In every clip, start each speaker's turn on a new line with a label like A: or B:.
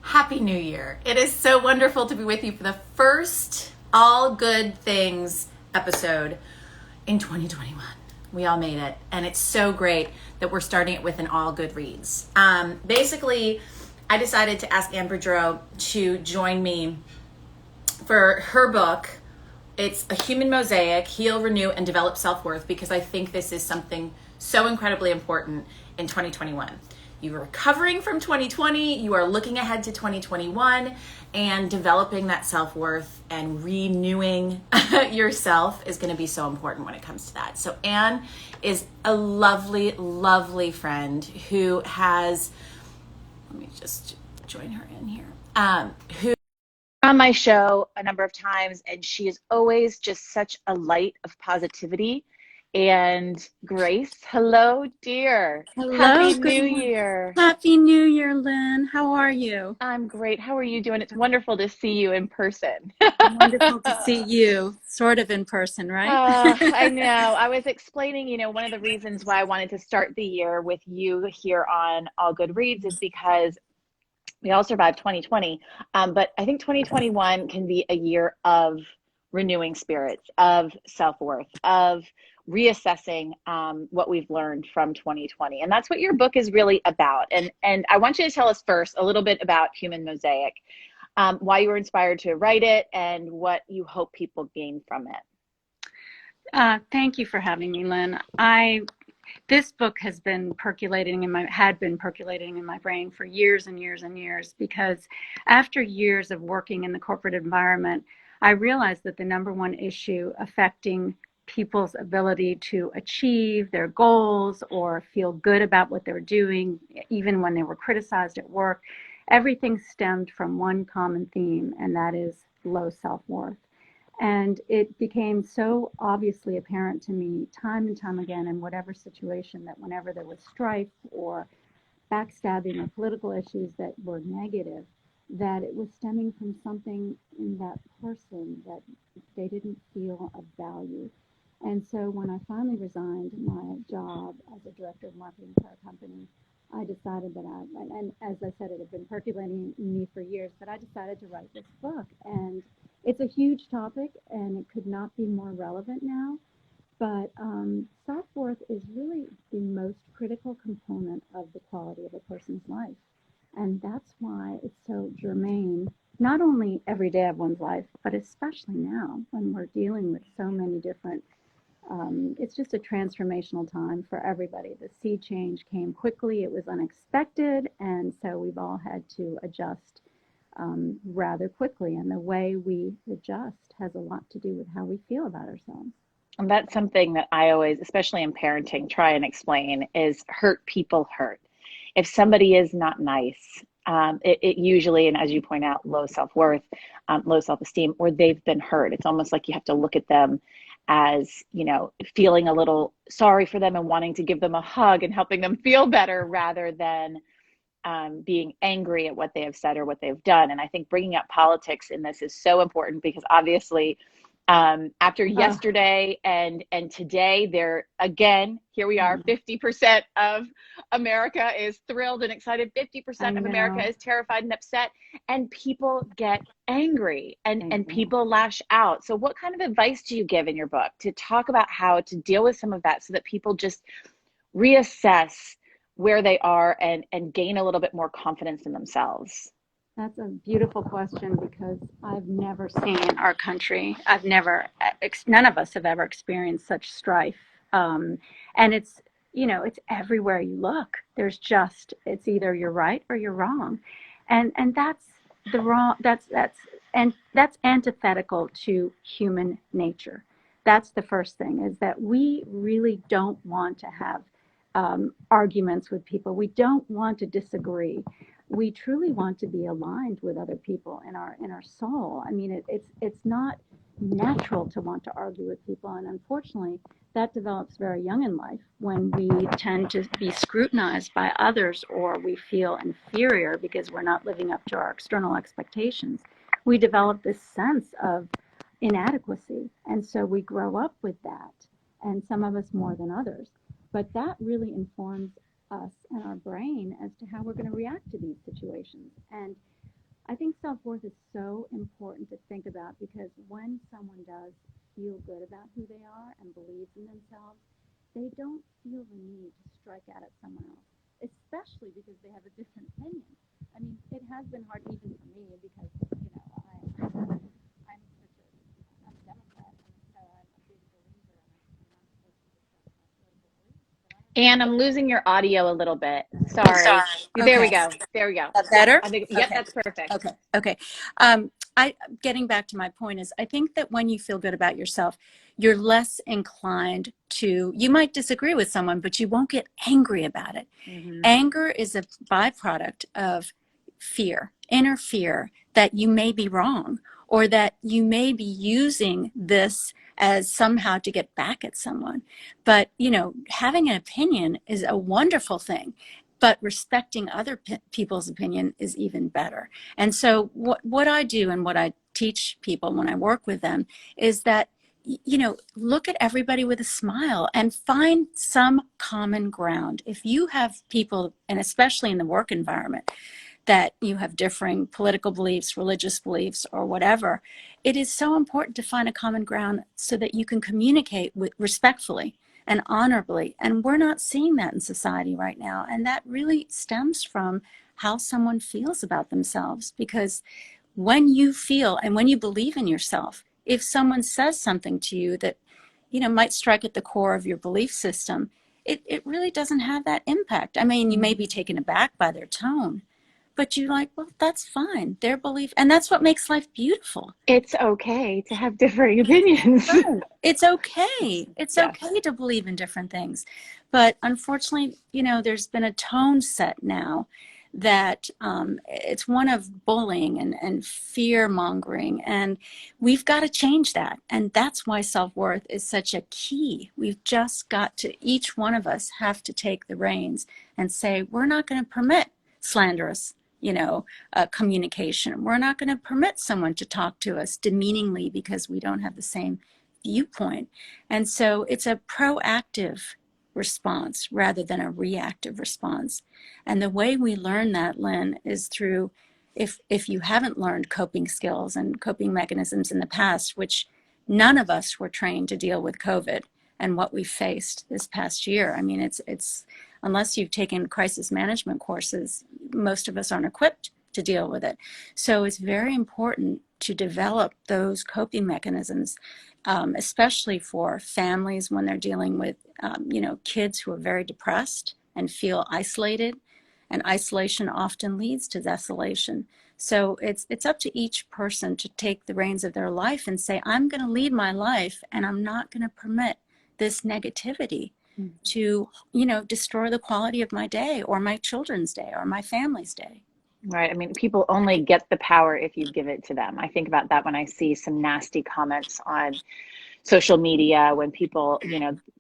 A: Happy New Year. It is so wonderful to be with you for the first All Good Things episode in 2021. We all made it. And it's so great that we're starting it with an All Good Reads. Basically, I decided to ask Anne Boudreau to join me for her book. It's A Human Mosaic, Heal, Renew, and Develop Self-Worth, because I think this is something so incredibly important in 2021. You are recovering from 2020, you are looking ahead to 2021, and developing that self-worth and renewing yourself is going to be so important when it comes to that. So Anne is a lovely, lovely friend who has, let me just join her in here, who on my show a number of times, and she is always just such a light of positivity and grace. Hello, dear.
B: Hello,
A: Happy
B: good
A: New
B: morning.
A: Year.
B: Happy New Year, Lynn. How are you?
A: I'm great. How are you doing? It's wonderful to see you in person.
B: Wonderful to see you, sort of in person, right?
A: I know. I was explaining, one of the reasons why I wanted to start the year with you here on All Good Reads is because we all survived 2020. But I think 2021 can be a year of renewing spirits, of self-worth, of reassessing what we've learned from 2020. And that's what your book is really about. And I want you to tell us first a little bit about Human Mosaic, why you were inspired to write it, and what you hope people gain from it.
B: Thank you for having me, Lynn. This book had been percolating in my brain for years and years and years, because after years of working in the corporate environment, I realized that the number one issue affecting people's ability to achieve their goals or feel good about what they're doing, even when they were criticized at work, everything stemmed from one common theme, and that is low self-worth. And it became so obviously apparent to me time and time again in whatever situation that whenever there was strife or backstabbing or political issues that were negative, that it was stemming from something in that person that they didn't feel of value. And so when I finally resigned my job as a director of marketing for a company, I decided that and as I said, it had been percolating in me for years, but I decided to write this book. And it's a huge topic, and it could not be more relevant now. But self-worth is really the most critical component of the quality of a person's life. And that's why it's so germane, not only every day of one's life, but especially now when we're dealing with so many different, it's just a transformational time for everybody. The sea change came quickly, it was unexpected, and so we've all had to adjust rather quickly. And the way we adjust has a lot to do with how we feel about ourselves.
A: And that's something that I always, especially in parenting, try and explain is hurt people hurt. If somebody is not nice, it usually, and as you point out, low self-worth, low self-esteem, or they've been hurt. It's almost like you have to look at them as, feeling a little sorry for them and wanting to give them a hug and helping them feel better rather than being angry at what they have said or what they've done. And I think bringing up politics in this is so important because obviously, after
B: Oh,
A: yesterday and today, there again, here we are, 50% of America is thrilled and excited,
B: I
A: 50% of America
B: know.
A: is terrified and upset, and people get angry and
B: Exactly.
A: people lash out. So what kind of advice do you give in your book to talk about how to deal with some of that so that people just reassess where they are and gain a little bit more confidence in themselves?
B: That's a beautiful question because I've never seen our country, I've never, none of us have ever experienced such strife. Um, and it's everywhere you look. It's either you're right or you're wrong. And that's the wrong, and that's antithetical to human nature. That's the first thing, is that we really don't want to have arguments with people. We don't want to disagree. We truly want to be aligned with other people in our soul. I mean, it's not natural to want to argue with people, and unfortunately, that develops very young in life when we tend to be scrutinized by others or we feel inferior because we're not living up to our external expectations. We develop this sense of inadequacy, and so we grow up with that, and some of us more than others. But that really informs us and our brain as to how we're going to react to these situations. And I think self-worth is so important to think about, because when someone does feel good about who they are and believes in themselves, they don't feel the need to strike out at someone else, especially because they have a different opinion. I mean, it has been hard even for me because, I'm such a, I'm a Democrat, and so I'm a big believer, and I'm not supposed to discuss my political beliefs, but I don't
C: And
B: think
C: I'm
B: that.
C: losing your audio a little bit.
B: Oh,
C: Sorry.
B: sorry.
C: There we
B: Okay.
C: go. There we go.
B: That
C: Yeah,
B: better?
C: I think, yep,
B: Okay.
C: that's perfect.
B: Okay. Okay. I getting back to my point is, I think that when you feel good about yourself, you're less inclined to, you might disagree with someone, but you won't get angry about it.
C: Hmm.
B: Anger is a byproduct of fear, inner fear that you may be wrong, or that you may be using this as somehow to get back at someone. But, having an opinion is a wonderful thing, but respecting other people's opinion is even better. And so what I do and what I teach people when I work with them is that, look at everybody with a smile and find some common ground. If you have people, and especially in the work environment, that you have differing political beliefs, religious beliefs, or whatever, it is so important to find a common ground so that you can communicate with respectfully and honorably. And we're not seeing that in society right now. And that really stems from how someone feels about themselves. Because when you feel and when you believe in yourself, if someone says something to you that, might strike at the core of your belief system, it really doesn't have that impact. I mean, you may be taken aback by their tone, but you're like, well, that's fine. Their belief, and that's what makes life beautiful.
C: It's okay to have differing opinions.
B: Right. It's okay. It's
C: Yes.
B: okay to believe in different things. But unfortunately, there's been a tone set now that it's one of bullying and fear mongering. And we've got to change that. And that's why self-worth is such a key. We've just got to, each one of us have to take the reins and say, we're not going to permit slanderous communication. We're not going to permit someone to talk to us demeaningly because we don't have the same viewpoint. And so it's a proactive response rather than a reactive response. And the way we learn that, Lynn, is through, if you haven't learned coping skills and coping mechanisms in the past, which none of us were trained to deal with COVID and what we faced this past year. I mean, it's unless you've taken crisis management courses, most of us aren't equipped to deal with it. So it's very important to develop those coping mechanisms, especially for families when they're dealing with, kids who are very depressed and feel isolated. And isolation often leads to desolation. So it's up to each person to take the reins of their life and say, I'm going to lead my life, and I'm not going to permit this negativity to, destroy the quality of my day or my children's day or my family's day.
C: Right. I mean, people only get the power if you give it to them. I think about that when I see some nasty comments on social media, when people,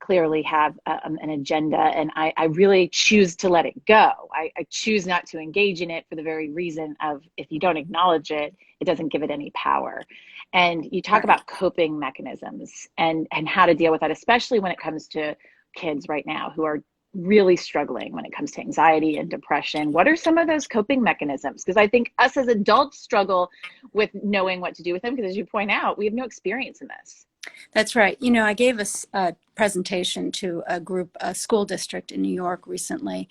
C: clearly have an agenda, and I really choose to let it go. I choose not to engage in it for the very reason of, if you don't acknowledge it, it doesn't give it any power. And you talk
B: Right.
C: about coping mechanisms and how to deal with that, especially when it comes to kids right now who are really struggling when it comes to anxiety and depression. What are some of those coping mechanisms? Because I think us as adults struggle with knowing what to do with them, because as you point out, we have no experience in this.
B: That's right. I gave a presentation to a group, a school district in New York recently,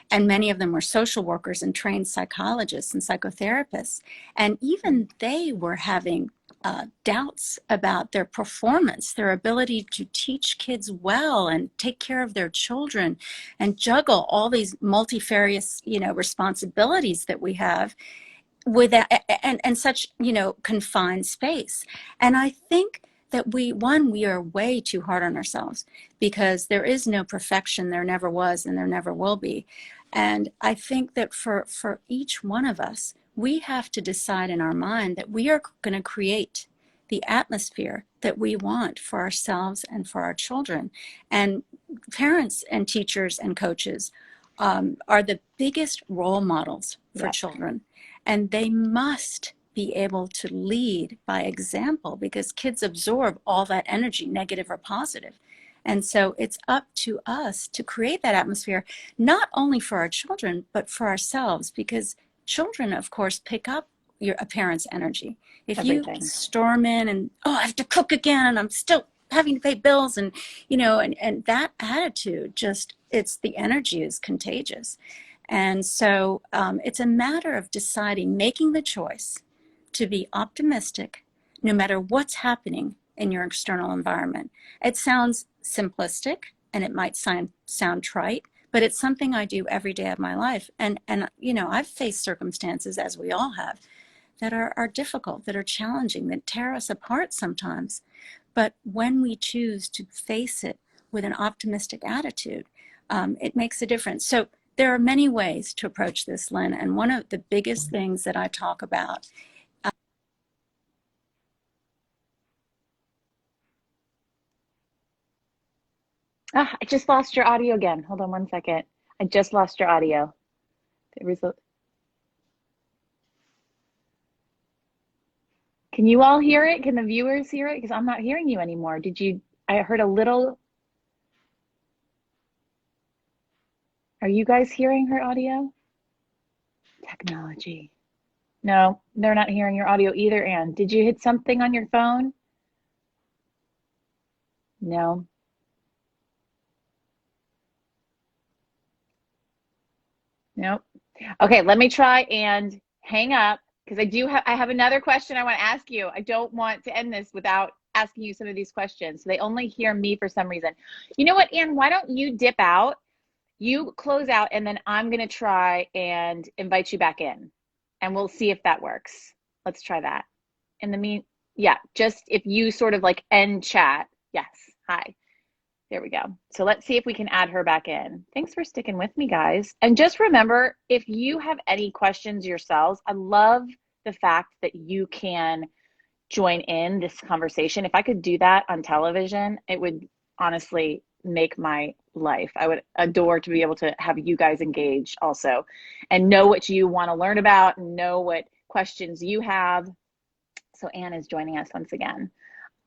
B: and many of them were social workers and trained psychologists and psychotherapists. And even they were having doubts about their performance, their ability to teach kids well and take care of their children and juggle all these multifarious, responsibilities that we have with that, and such, confined space. And I think that we are way too hard on ourselves, because there is no perfection. There never was, and there never will be. And I think that for each one of us, we have to decide in our mind that we are going to create the atmosphere that we want for ourselves and for our children. And parents and teachers and coaches are the biggest role models for
C: Yep.
B: children. And they must be able to lead by example, because kids absorb all that energy, negative or positive. And so it's up to us to create that atmosphere, not only for our children, but for ourselves, because children, of course, pick up a parent's energy. If you
C: Everything.
B: storm in and, oh, I have to cook again and I'm still having to pay bills, and and that attitude, just, it's, the energy is contagious. And so it's a matter of deciding, making the choice to be optimistic no matter what's happening in your external environment. It sounds simplistic and it might sound trite, but it's something I do every day of my life. And I've faced circumstances, as we all have, that are difficult, that are challenging, that tear us apart sometimes. But when we choose to face it with an optimistic attitude, it makes a difference. So there are many ways to approach this, Lynn. And one of the biggest things that I talk about.
C: I just lost your audio again. Hold on one second. I just lost your audio. Can you all hear it? Can the viewers hear it? Because I'm not hearing you anymore. I heard a little. Are you guys hearing her audio? Technology. No, they're not hearing your audio either, Anne. Did you hit something on your phone? No. Nope. Okay, let me try and hang up, because I have another question I want to ask you. I don't want to end this without asking you some of these questions. So they only hear me for some reason. You know what, Anne, why don't you dip out? You close out, and then I'm going to try and invite you back in, and we'll see if that works. Let's try that. Yeah, just if you sort of like end chat. Yes. Hi. There we go. So let's see if we can add her back in. Thanks for sticking with me, guys. And just remember, if you have any questions yourselves, I love the fact that you can join in this conversation. If I could do that on television, it would honestly make my life. I would adore to be able to have you guys engage also and know what you want to learn about and know what questions you have. So Anne is joining us once again.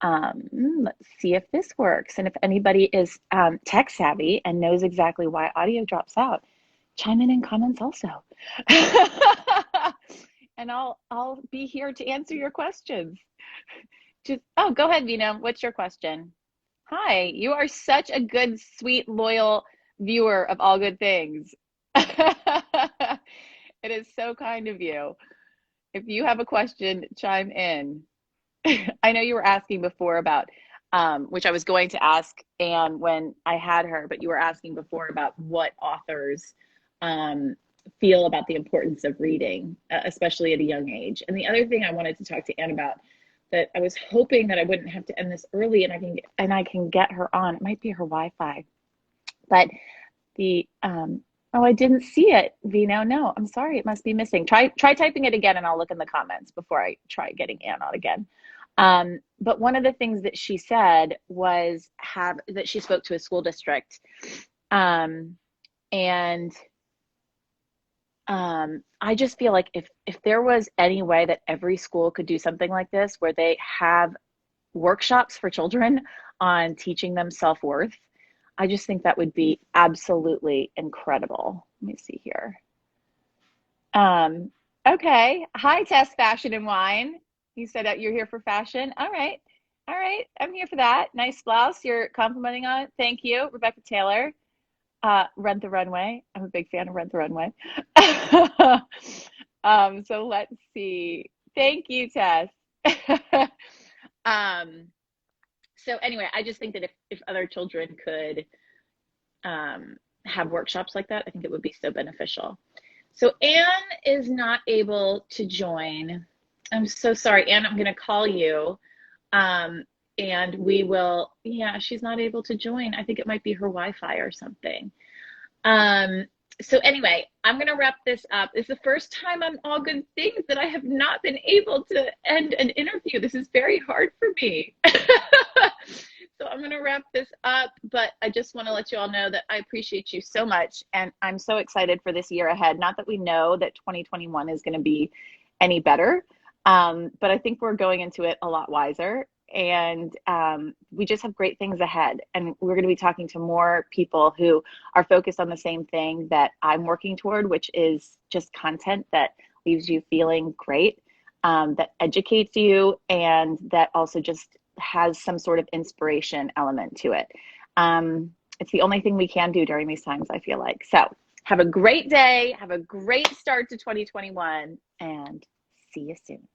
C: Let's see if this works. And if anybody is tech savvy and knows exactly why audio drops out, chime in comments also. And I'll be here to answer your questions. Go ahead, Vina. What's your question? Hi, you are such a good, sweet, loyal viewer of All Good Things. It is so kind of you. If you have a question, chime in. I know you were asking before about, which I was going to ask Anne when I had her, but you were asking before about what authors feel about the importance of reading, especially at a young age. And the other thing I wanted to talk to Anne about, that I was hoping that I wouldn't have to end this early and I can get her on. It might be her Wi-Fi, but I didn't see it, Vino. No, I'm sorry. It must be missing. Try typing it again, and I'll look in the comments before I try getting Anne on again. But one of the things that she said was that she spoke to a school district, and I just feel like if there was any way that every school could do something like this, where they have workshops for children on teaching them self-worth, I just think that would be absolutely incredible. Let me see here. Okay. Hi, Tess, Fashion and Wine. You said that you're here for fashion. All right. I'm here for that. Nice blouse you're complimenting on. Thank you. Rebecca Taylor. Rent the Runway. I'm a big fan of Rent the Runway. So let's see. Thank you, Tess. So anyway, I just think that if other children could have workshops like that, I think it would be so beneficial. So Anne is not able to join. I'm so sorry, Anne. I'm going to call you, and we will. Yeah, she's not able to join. I think it might be her Wi-Fi or something. So anyway, I'm going to wrap this up. It's the first time on All Good Things that I have not been able to end an interview. This is very hard for me. So I'm going to wrap this up, but I just want to let you all know that I appreciate you so much, and I'm so excited for this year ahead. Not that we know that 2021 is going to be any better, but I think we're going into it a lot wiser, and we just have great things ahead. And we're going to be talking to more people who are focused on the same thing that I'm working toward, which is just content that leaves you feeling great. that educates you and that also just has some sort of inspiration element to it. It's the only thing we can do during these times, I feel like. So have a great day. Have a great start to 2021 and see you soon.